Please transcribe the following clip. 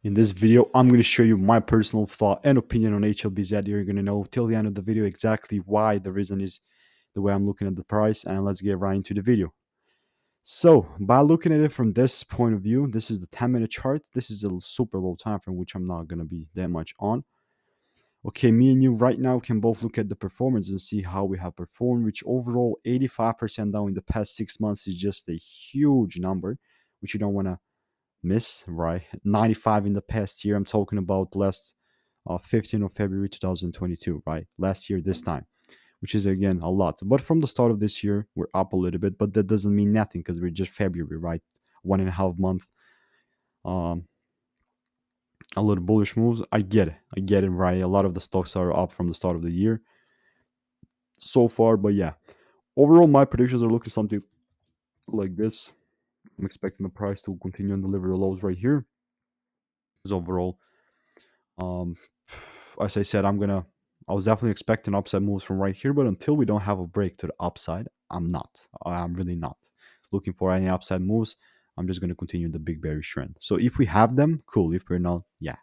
In this video, I'm going to show you my personal thought and opinion on HLBZ. You're going to know till the end of the video exactly why the reason is the way I'm looking at the price. And let's get right into the video. So, by looking at it from this point of view, this is the 10-minute chart. This is a super low time frame, which I'm not going to be that much on. Okay, me and you right now can both look at the performance and see how we have performed, which overall 85% down in the past 6 months is just a huge number, which you don't want to miss, right? 95 in the past year. I'm talking about last 15th of February 2022, right? Last year, this time, which is again a lot. But from the start of this year, we're up a little bit, but that doesn't mean nothing because we're just February, right? 1.5 month, um, a little bullish moves. I get it. I get it, right? A lot of the stocks are up from the start of the year so far, but yeah, overall, my predictions are looking something like this. I'm expecting the price to continue and deliver the lows right here. Because overall, Um, as I said, I was definitely expecting upside moves from right here, but until we don't have a break to the upside, I'm not. I'm really not looking for any upside moves. I'm just going to continue the big bearish trend. So if we have them, cool. If we're not, yeah,